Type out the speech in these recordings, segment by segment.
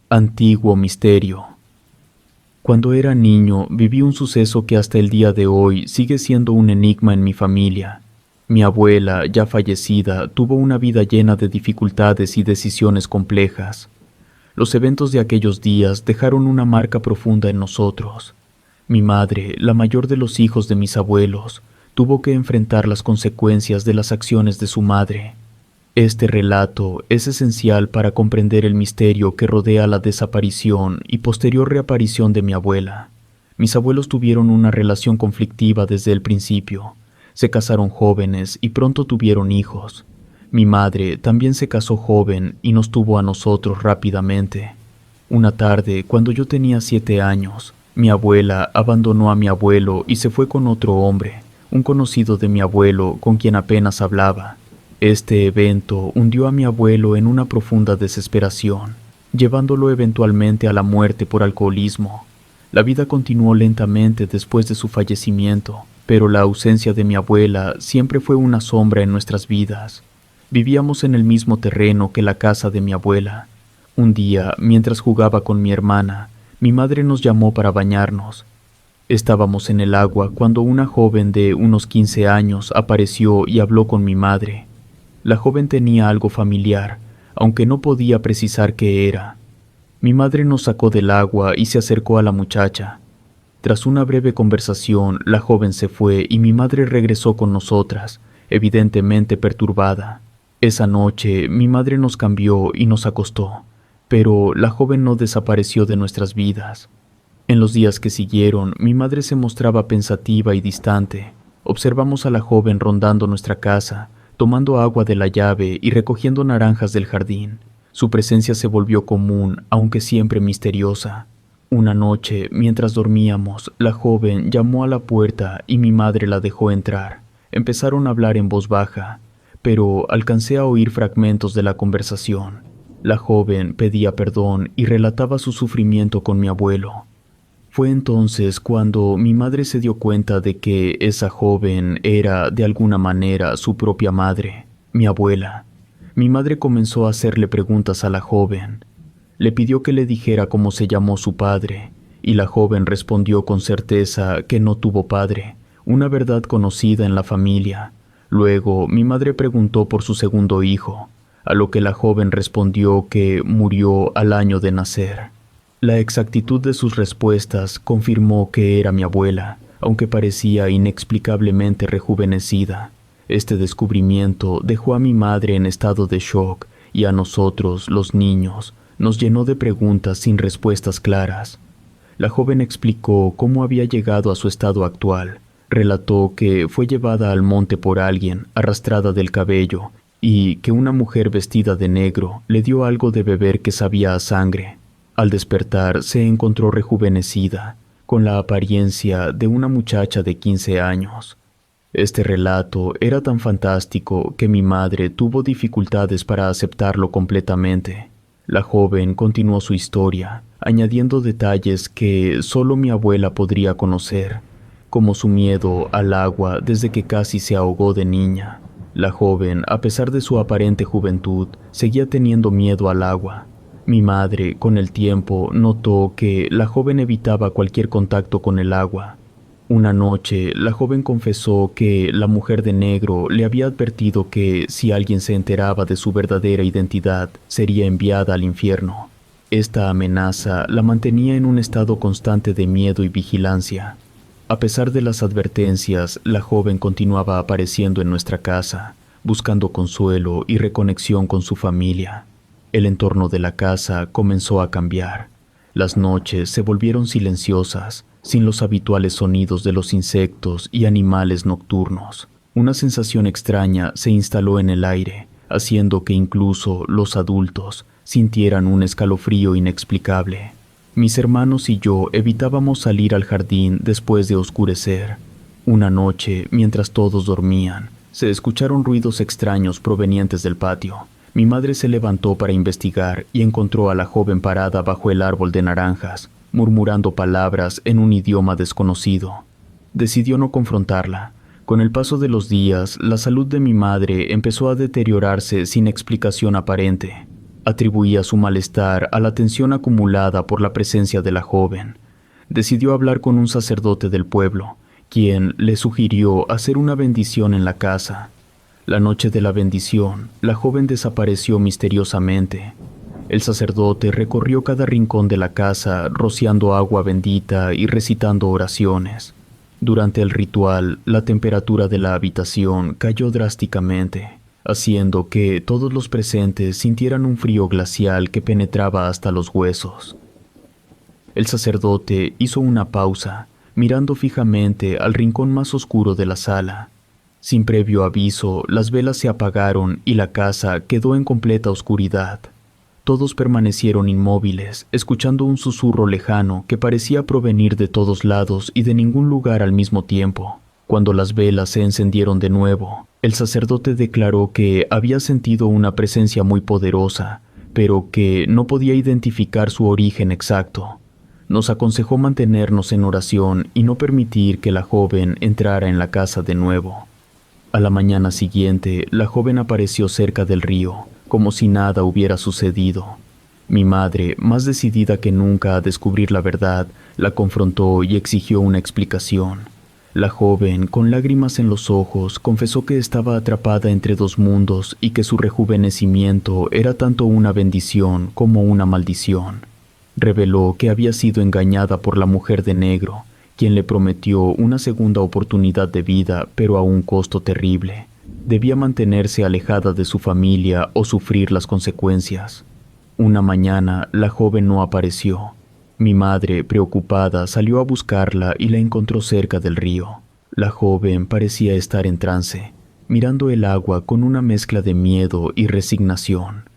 Antiguo misterio. Cuando era niño, viví un suceso que hasta el día de hoy sigue siendo un enigma en mi familia. Mi abuela, ya fallecida, tuvo una vida llena de dificultades y decisiones complejas. Los eventos de aquellos días dejaron una marca profunda en nosotros. Mi madre, la mayor de los hijos de mis abuelos, tuvo que enfrentar las consecuencias de las acciones de su madre. Este relato es esencial para comprender el misterio que rodea la desaparición y posterior reaparición de mi abuela. Mis abuelos tuvieron una relación conflictiva desde el principio. Se casaron jóvenes y pronto tuvieron hijos. Mi madre también se casó joven y nos tuvo a nosotros rápidamente. Una tarde, cuando yo tenía 7 años, mi abuela abandonó a mi abuelo y se fue con otro hombre, un conocido de mi abuelo con quien apenas hablaba. Este evento hundió a mi abuelo en una profunda desesperación, llevándolo eventualmente a la muerte por alcoholismo. La vida continuó lentamente después de su fallecimiento, pero la ausencia de mi abuela siempre fue una sombra en nuestras vidas. Vivíamos en el mismo terreno que la casa de mi abuela. Un día, mientras jugaba con mi hermana, mi madre nos llamó para bañarnos. Estábamos en el agua cuando una joven de unos 15 años apareció y habló con mi madre. La joven tenía algo familiar, aunque no podía precisar qué era. Mi madre nos sacó del agua y se acercó a la muchacha. Tras una breve conversación, la joven se fue y mi madre regresó con nosotras, evidentemente perturbada. Esa noche, mi madre nos cambió y nos acostó, pero la joven no desapareció de nuestras vidas. En los días que siguieron, mi madre se mostraba pensativa y distante. Observamos a la joven rondando nuestra casa, tomando agua de la llave y recogiendo naranjas del jardín. Su presencia se volvió común, aunque siempre misteriosa. Una noche, mientras dormíamos, la joven llamó a la puerta y mi madre la dejó entrar. Empezaron a hablar en voz baja, pero alcancé a oír fragmentos de la conversación. La joven pedía perdón y relataba su sufrimiento con mi abuelo. Fue entonces cuando mi madre se dio cuenta de que esa joven era, de alguna manera, su propia madre, mi abuela. Mi madre comenzó a hacerle preguntas a la joven. Le pidió que le dijera cómo se llamó su padre, y la joven respondió con certeza que no tuvo padre, una verdad conocida en la familia. Luego, mi madre preguntó por su segundo hijo, a lo que la joven respondió que murió al año de nacer. La exactitud de sus respuestas confirmó que era mi abuela, aunque parecía inexplicablemente rejuvenecida. Este descubrimiento dejó a mi madre en estado de shock y a nosotros, los niños, nos llenó de preguntas sin respuestas claras. La joven explicó cómo había llegado a su estado actual. Relató que fue llevada al monte por alguien, arrastrada del cabello, y que una mujer vestida de negro le dio algo de beber que sabía a sangre. Al despertar se encontró rejuvenecida, con la apariencia de una muchacha de 15 años. Este relato era tan fantástico que mi madre tuvo dificultades para aceptarlo completamente. La joven continuó su historia, añadiendo detalles que solo mi abuela podría conocer, como su miedo al agua desde que casi se ahogó de niña. La joven, a pesar de su aparente juventud, seguía teniendo miedo al agua. Mi madre, con el tiempo, notó que la joven evitaba cualquier contacto con el agua. Una noche, la joven confesó que la mujer de negro le había advertido que si alguien se enteraba de su verdadera identidad, sería enviada al infierno. Esta amenaza la mantenía en un estado constante de miedo y vigilancia. A pesar de las advertencias, la joven continuaba apareciendo en nuestra casa, buscando consuelo y reconexión con su familia. El entorno de la casa comenzó a cambiar. Las noches se volvieron silenciosas, sin los habituales sonidos de los insectos y animales nocturnos. Una sensación extraña se instaló en el aire, haciendo que incluso los adultos sintieran un escalofrío inexplicable. Mis hermanos y yo evitábamos salir al jardín después de oscurecer. Una noche, mientras todos dormían, se escucharon ruidos extraños provenientes del patio. Mi madre se levantó para investigar y encontró a la joven parada bajo el árbol de naranjas, murmurando palabras en un idioma desconocido. Decidió no confrontarla. Con el paso de los días, la salud de mi madre empezó a deteriorarse sin explicación aparente. Atribuía su malestar a la tensión acumulada por la presencia de la joven. Decidió hablar con un sacerdote del pueblo, quien le sugirió hacer una bendición en la casa. La noche de la bendición, la joven desapareció misteriosamente. El sacerdote recorrió cada rincón de la casa, rociando agua bendita y recitando oraciones. Durante el ritual, la temperatura de la habitación cayó drásticamente, haciendo que todos los presentes sintieran un frío glacial que penetraba hasta los huesos. El sacerdote hizo una pausa, mirando fijamente al rincón más oscuro de la sala. Sin previo aviso, las velas se apagaron y la casa quedó en completa oscuridad. Todos permanecieron inmóviles, escuchando un susurro lejano que parecía provenir de todos lados y de ningún lugar al mismo tiempo. Cuando las velas se encendieron de nuevo, el sacerdote declaró que había sentido una presencia muy poderosa, pero que no podía identificar su origen exacto. Nos aconsejó mantenernos en oración y no permitir que la joven entrara en la casa de nuevo. A la mañana siguiente, la joven apareció cerca del río, como si nada hubiera sucedido. Mi madre, más decidida que nunca a descubrir la verdad, la confrontó y exigió una explicación. La joven, con lágrimas en los ojos, confesó que estaba atrapada entre dos mundos y que su rejuvenecimiento era tanto una bendición como una maldición. Reveló que había sido engañada por la mujer de negro, quien le prometió una segunda oportunidad de vida, pero a un costo terrible. Debía mantenerse alejada de su familia o sufrir las consecuencias. Una mañana, la joven no apareció. Mi madre, preocupada, salió a buscarla y la encontró cerca del río. La joven parecía estar en trance, mirando el agua con una mezcla de miedo y resignación.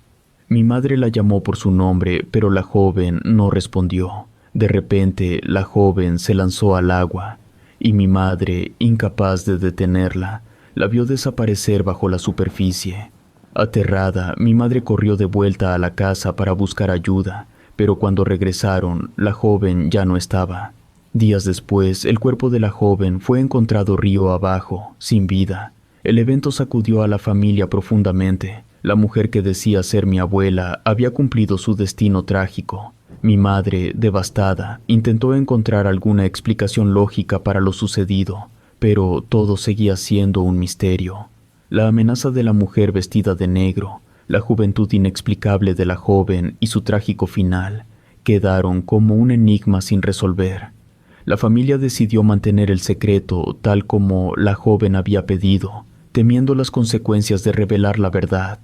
Mi madre la llamó por su nombre, pero la joven no respondió. De repente, la joven se lanzó al agua, y mi madre, incapaz de detenerla, la vio desaparecer bajo la superficie. Aterrada, mi madre corrió de vuelta a la casa para buscar ayuda, pero cuando regresaron, la joven ya no estaba. Días después, el cuerpo de la joven fue encontrado río abajo, sin vida. El evento sacudió a la familia profundamente. La mujer que decía ser mi abuela había cumplido su destino trágico. Mi madre, devastada, intentó encontrar alguna explicación lógica para lo sucedido, pero todo seguía siendo un misterio. La amenaza de la mujer vestida de negro, la juventud inexplicable de la joven y su trágico final quedaron como un enigma sin resolver. La familia decidió mantener el secreto tal como la joven había pedido, temiendo las consecuencias de revelar la verdad.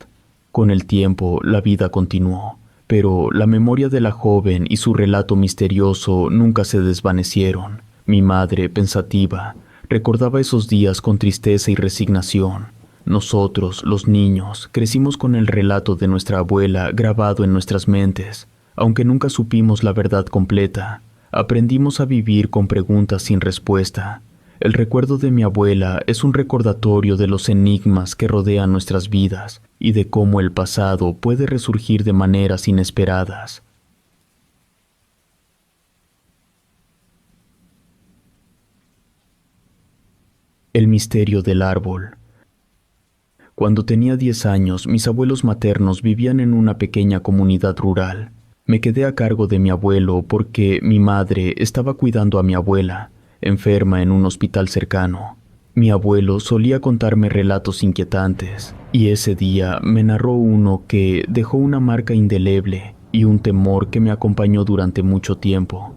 Con el tiempo, la vida continuó, pero la memoria de la joven y su relato misterioso nunca se desvanecieron. Mi madre, pensativa, recordaba esos días con tristeza y resignación. Nosotros, los niños, crecimos con el relato de nuestra abuela grabado en nuestras mentes. Aunque nunca supimos la verdad completa, aprendimos a vivir con preguntas sin respuesta. El recuerdo de mi abuela es un recordatorio de los enigmas que rodean nuestras vidas y de cómo el pasado puede resurgir de maneras inesperadas. El misterio del árbol. Cuando tenía 10 años, mis abuelos maternos vivían en una pequeña comunidad rural. Me quedé a cargo de mi abuelo porque mi madre estaba cuidando a mi abuela, enferma en un hospital cercano. Mi abuelo solía contarme relatos inquietantes, y ese día me narró uno que dejó una marca indeleble y un temor que me acompañó durante mucho tiempo.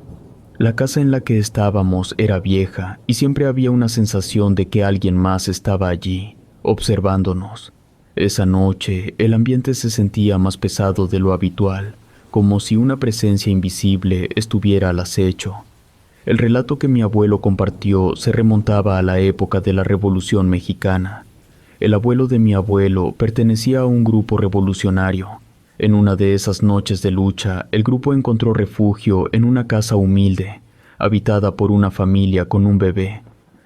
La casa en la que estábamos era vieja y siempre había una sensación de que alguien más estaba allí, observándonos. Esa noche el ambiente se sentía más pesado de lo habitual, como si una presencia invisible estuviera al acecho. El relato que mi abuelo compartió se remontaba a la época de la Revolución Mexicana. El abuelo de mi abuelo pertenecía a un grupo revolucionario. En una de esas noches de lucha, el grupo encontró refugio en una casa humilde, habitada por una familia con un bebé.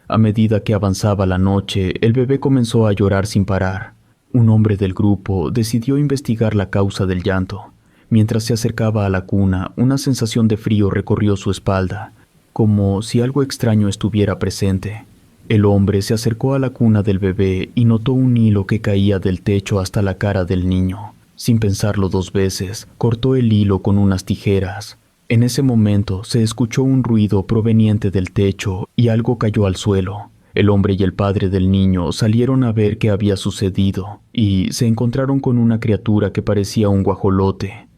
A medida que avanzaba la noche, el bebé comenzó a llorar sin parar. Un hombre del grupo decidió investigar la causa del llanto. Mientras se acercaba a la cuna, una sensación de frío recorrió su espalda, como si algo extraño estuviera presente. El hombre se acercó a la cuna del bebé y notó un hilo que caía del techo hasta la cara del niño. Sin pensarlo dos veces, cortó el hilo con unas tijeras. En ese momento se escuchó un ruido proveniente del techo y algo cayó al suelo. El hombre y el padre del niño salieron a ver qué había sucedido y se encontraron con una criatura que parecía un guajolote,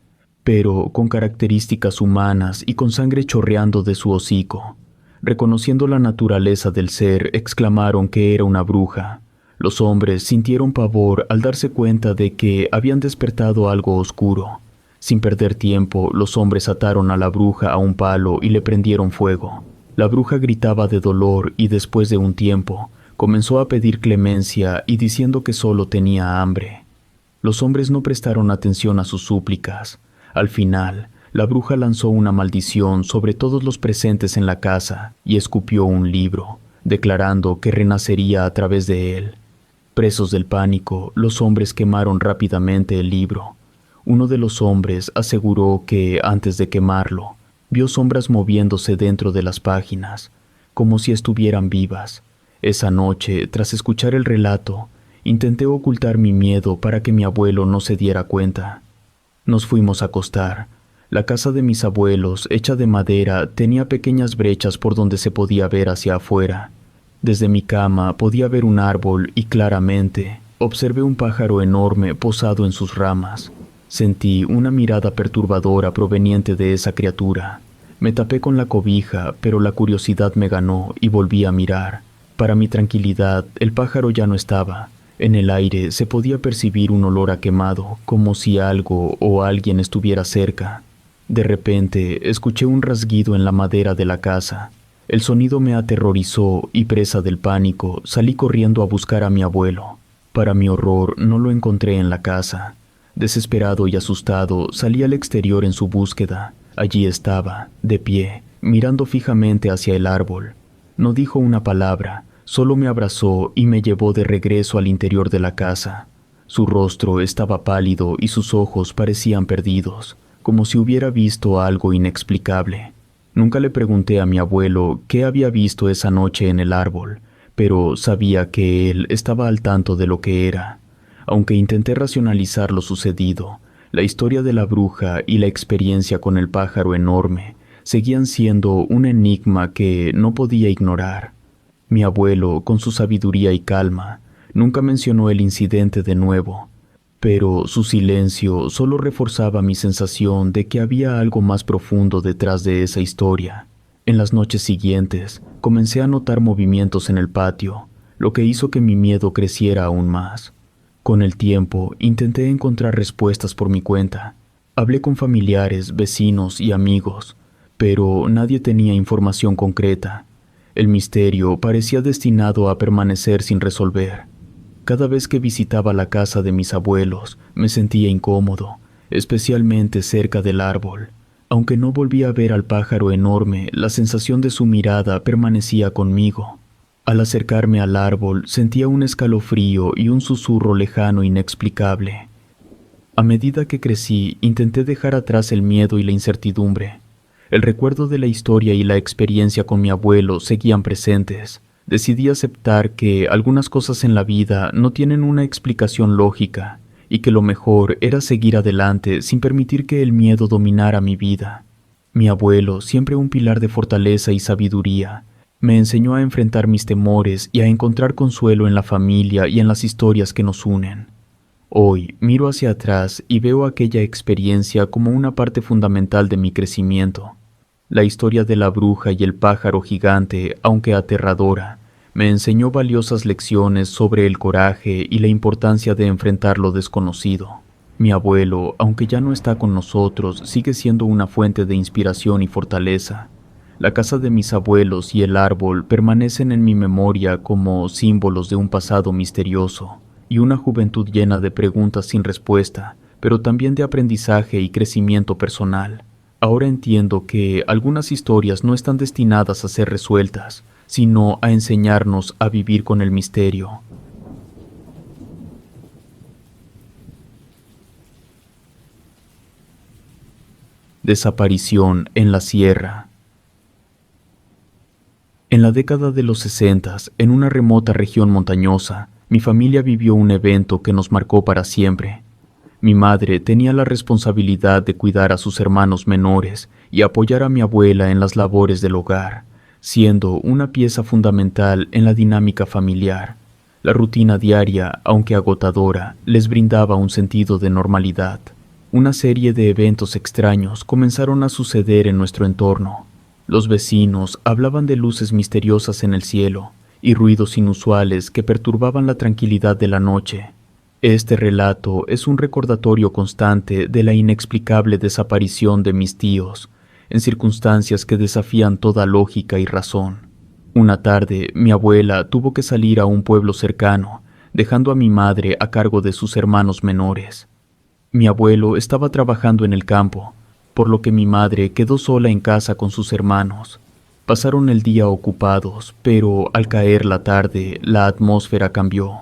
pero con características humanas y con sangre chorreando de su hocico. Reconociendo la naturaleza del ser, exclamaron que era una bruja. Los hombres sintieron pavor al darse cuenta de que habían despertado algo oscuro. Sin perder tiempo, los hombres ataron a la bruja a un palo y le prendieron fuego. La bruja gritaba de dolor y después de un tiempo, comenzó a pedir clemencia y diciendo que solo tenía hambre. Los hombres no prestaron atención a sus súplicas. Al final, la bruja lanzó una maldición sobre todos los presentes en la casa y escupió un libro, declarando que renacería a través de él. Presos del pánico, los hombres quemaron rápidamente el libro. Uno de los hombres aseguró que, antes de quemarlo, vio sombras moviéndose dentro de las páginas, como si estuvieran vivas. Esa noche, tras escuchar el relato, intenté ocultar mi miedo para que mi abuelo no se diera cuenta. Nos fuimos a acostar. La casa de mis abuelos, hecha de madera, tenía pequeñas brechas por donde se podía ver hacia afuera. Desde mi cama podía ver un árbol y claramente observé un pájaro enorme posado en sus ramas. Sentí una mirada perturbadora proveniente de esa criatura. Me tapé con la cobija, pero la curiosidad me ganó y volví a mirar. Para mi tranquilidad, el pájaro ya no estaba. En el aire se podía percibir un olor a quemado, como si algo o alguien estuviera cerca. De repente, escuché un rasguido en la madera de la casa. El sonido me aterrorizó y, presa del pánico, salí corriendo a buscar a mi abuelo. Para mi horror, no lo encontré en la casa. Desesperado y asustado, salí al exterior en su búsqueda. Allí estaba, de pie, mirando fijamente hacia el árbol. No dijo una palabra, solo me abrazó y me llevó de regreso al interior de la casa. Su rostro estaba pálido y sus ojos parecían perdidos, como si hubiera visto algo inexplicable. Nunca le pregunté a mi abuelo qué había visto esa noche en el árbol, pero sabía que él estaba al tanto de lo que era. Aunque intenté racionalizar lo sucedido, la historia de la bruja y la experiencia con el pájaro enorme seguían siendo un enigma que no podía ignorar. Mi abuelo, con su sabiduría y calma, nunca mencionó el incidente de nuevo, pero su silencio solo reforzaba mi sensación de que había algo más profundo detrás de esa historia. En las noches siguientes, comencé a notar movimientos en el patio, lo que hizo que mi miedo creciera aún más. Con el tiempo, intenté encontrar respuestas por mi cuenta. Hablé con familiares, vecinos y amigos, pero nadie tenía información concreta. El misterio parecía destinado a permanecer sin resolver. Cada vez que visitaba la casa de mis abuelos, me sentía incómodo, especialmente cerca del árbol. Aunque no volví a ver al pájaro enorme, la sensación de su mirada permanecía conmigo. Al acercarme al árbol, sentía un escalofrío y un susurro lejano inexplicable. A medida que crecí, intenté dejar atrás el miedo y la incertidumbre. El recuerdo de la historia y la experiencia con mi abuelo seguían presentes. Decidí aceptar que algunas cosas en la vida no tienen una explicación lógica y que lo mejor era seguir adelante sin permitir que el miedo dominara mi vida. Mi abuelo, siempre un pilar de fortaleza y sabiduría, me enseñó a enfrentar mis temores y a encontrar consuelo en la familia y en las historias que nos unen. Hoy miro hacia atrás y veo aquella experiencia como una parte fundamental de mi crecimiento. La historia de la bruja y el pájaro gigante, aunque aterradora, me enseñó valiosas lecciones sobre el coraje y la importancia de enfrentar lo desconocido. Mi abuelo, aunque ya no está con nosotros, sigue siendo una fuente de inspiración y fortaleza. La casa de mis abuelos y el árbol permanecen en mi memoria como símbolos de un pasado misterioso y una juventud llena de preguntas sin respuesta, pero también de aprendizaje y crecimiento personal. Ahora entiendo que algunas historias no están destinadas a ser resueltas, sino a enseñarnos a vivir con el misterio. Desaparición en la sierra. En la década de los 60, en una remota región montañosa, mi familia vivió un evento que nos marcó para siempre. Mi madre tenía la responsabilidad de cuidar a sus hermanos menores y apoyar a mi abuela en las labores del hogar, siendo una pieza fundamental en la dinámica familiar. La rutina diaria, aunque agotadora, les brindaba un sentido de normalidad. Una serie de eventos extraños comenzaron a suceder en nuestro entorno. Los vecinos hablaban de luces misteriosas en el cielo y ruidos inusuales que perturbaban la tranquilidad de la noche. Este relato es un recordatorio constante de la inexplicable desaparición de mis tíos, en circunstancias que desafían toda lógica y razón. Una tarde, mi abuela tuvo que salir a un pueblo cercano, dejando a mi madre a cargo de sus hermanos menores. Mi abuelo estaba trabajando en el campo, por lo que mi madre quedó sola en casa con sus hermanos. Pasaron el día ocupados, pero al caer la tarde, la atmósfera cambió.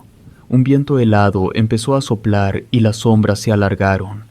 Un viento helado empezó a soplar y las sombras se alargaron.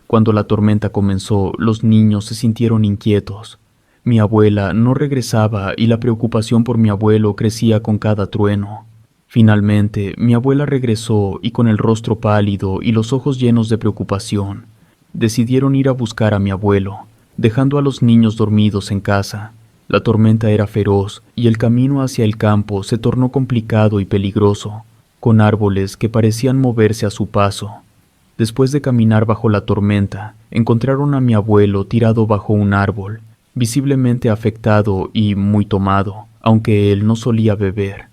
Cuando la tormenta comenzó, los niños se sintieron inquietos. Mi abuela no regresaba y la preocupación por mi abuelo crecía con cada trueno. Finalmente, mi abuela regresó y con el rostro pálido y los ojos llenos de preocupación, decidieron ir a buscar a mi abuelo, dejando a los niños dormidos en casa. La tormenta era feroz y el camino hacia el campo se tornó complicado y peligroso, con árboles que parecían moverse a su paso. Después de caminar bajo la tormenta, encontraron a mi abuelo tirado bajo un árbol, visiblemente afectado y muy tomado, aunque él no solía beber.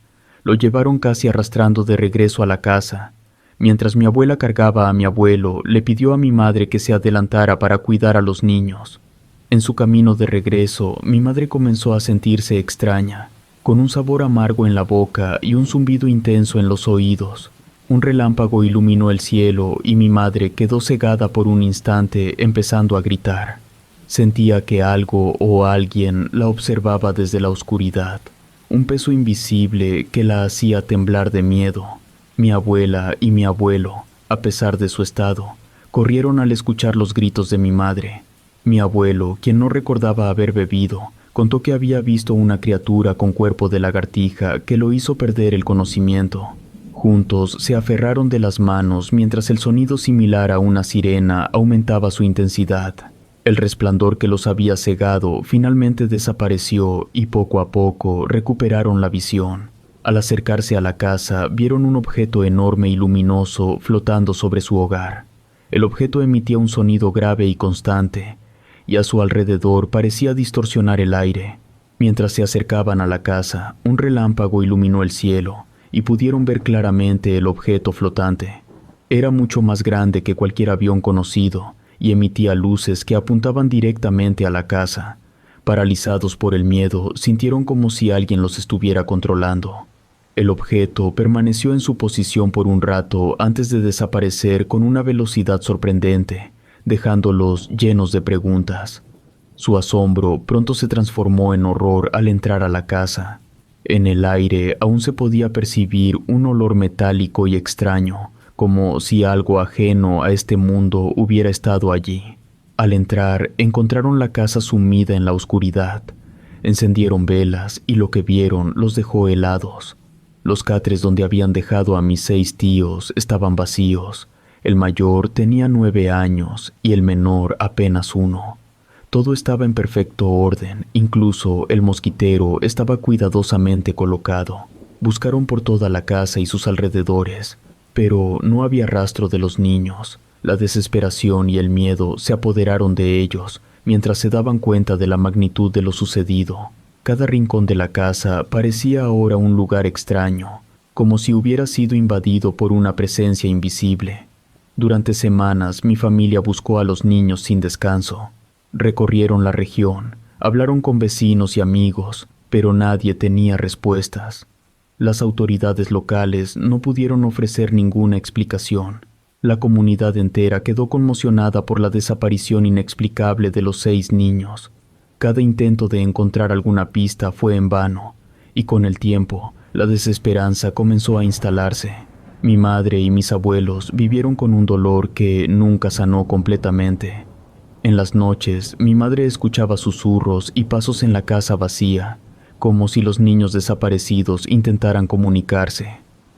Lo llevaron casi arrastrando de regreso a la casa. Mientras mi abuela cargaba a mi abuelo, le pidió a mi madre que se adelantara para cuidar a los niños. En su camino de regreso, mi madre comenzó a sentirse extraña, con un sabor amargo en la boca y un zumbido intenso en los oídos. Un relámpago iluminó el cielo y mi madre quedó cegada por un instante, empezando a gritar. Sentía que algo o alguien la observaba desde la oscuridad, un peso invisible que la hacía temblar de miedo. Mi abuela y mi abuelo, a pesar de su estado, corrieron al escuchar los gritos de mi madre. Mi abuelo, quien no recordaba haber bebido, contó que había visto una criatura con cuerpo de lagartija que lo hizo perder el conocimiento. Juntos se aferraron de las manos mientras el sonido similar a una sirena aumentaba su intensidad. El resplandor que los había cegado finalmente desapareció y poco a poco recuperaron la visión. Al acercarse a la casa, vieron un objeto enorme y luminoso flotando sobre su hogar. El objeto emitía un sonido grave y constante, y a su alrededor parecía distorsionar el aire. Mientras se acercaban a la casa, un relámpago iluminó el cielo, y pudieron ver claramente el objeto flotante. Era mucho más grande que cualquier avión conocido, y emitía luces que apuntaban directamente a la casa. Paralizados por el miedo, sintieron como si alguien los estuviera controlando. El objeto permaneció en su posición por un rato antes de desaparecer con una velocidad sorprendente, dejándolos llenos de preguntas. Su asombro pronto se transformó en horror al entrar a la casa. En el aire aún se podía percibir un olor metálico y extraño, como si algo ajeno a este mundo hubiera estado allí. Al entrar, encontraron la casa sumida en la oscuridad. Encendieron velas y lo que vieron los dejó helados. Los catres donde habían dejado a mis 6 tíos estaban vacíos. El mayor tenía 9 años y el menor apenas 1. Todo estaba en perfecto orden, incluso el mosquitero estaba cuidadosamente colocado. Buscaron por toda la casa y sus alrededores, pero no había rastro de los niños. La desesperación y el miedo se apoderaron de ellos mientras se daban cuenta de la magnitud de lo sucedido. Cada rincón de la casa parecía ahora un lugar extraño, como si hubiera sido invadido por una presencia invisible. Durante semanas mi familia buscó a los niños sin descanso. Recorrieron la región, hablaron con vecinos y amigos, pero nadie tenía respuestas. Las autoridades locales no pudieron ofrecer ninguna explicación. La comunidad entera quedó conmocionada por la desaparición inexplicable de los 6 niños. Cada intento de encontrar alguna pista fue en vano, y con el tiempo, la desesperanza comenzó a instalarse. Mi madre y mis abuelos vivieron con un dolor que nunca sanó completamente. En las noches, mi madre escuchaba susurros y pasos en la casa vacía, como si los niños desaparecidos intentaran comunicarse.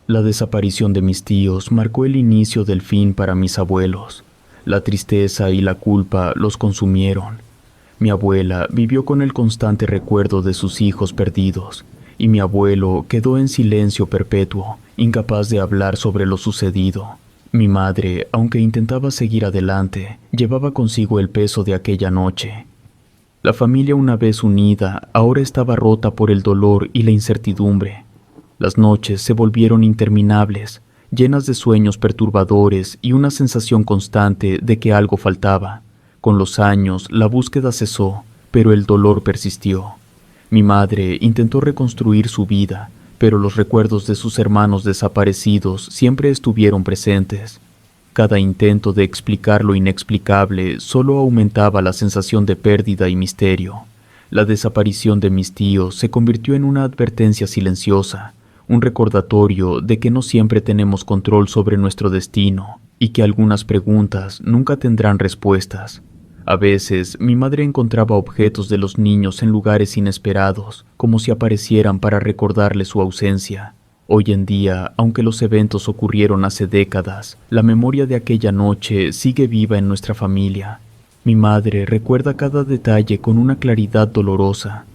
La desaparición de mis tíos marcó el inicio del fin para mis abuelos. La tristeza y la culpa los consumieron. Mi abuela vivió con el constante recuerdo de sus hijos perdidos, y mi abuelo quedó en silencio perpetuo, incapaz de hablar sobre lo sucedido. Mi madre, aunque intentaba seguir adelante, llevaba consigo el peso de aquella noche. La familia, una vez unida, ahora estaba rota por el dolor y la incertidumbre. Las noches se volvieron interminables, llenas de sueños perturbadores y una sensación constante de que algo faltaba. Con los años, la búsqueda cesó, pero el dolor persistió. Mi madre intentó reconstruir su vida, pero los recuerdos de sus hermanos desaparecidos siempre estuvieron presentes. Cada intento de explicar lo inexplicable solo aumentaba la sensación de pérdida y misterio. La desaparición de mis tíos se convirtió en una advertencia silenciosa, un recordatorio de que no siempre tenemos control sobre nuestro destino y que algunas preguntas nunca tendrán respuestas. A veces, mi madre encontraba objetos de los niños en lugares inesperados, como si aparecieran para recordarle su ausencia. Hoy en día, aunque los eventos ocurrieron hace décadas, la memoria de aquella noche sigue viva en nuestra familia. Mi madre recuerda cada detalle con una claridad dolorosa.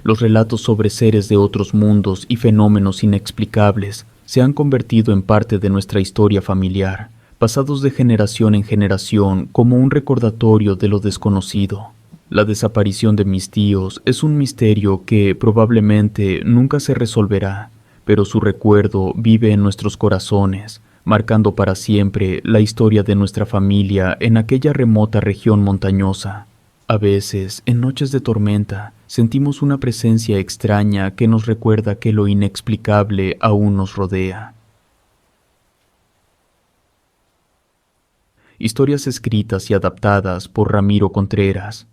Los relatos sobre seres de otros mundos y fenómenos inexplicables se han convertido en parte de nuestra historia familiar, pasados de generación en generación como un recordatorio de lo desconocido. La desaparición de mis tíos es un misterio que probablemente nunca se resolverá, pero su recuerdo vive en nuestros corazones, marcando para siempre la historia de nuestra familia en aquella remota región montañosa. A veces, en noches de tormenta, sentimos una presencia extraña que nos recuerda que lo inexplicable aún nos rodea. Historias escritas y adaptadas por Ramiro Contreras.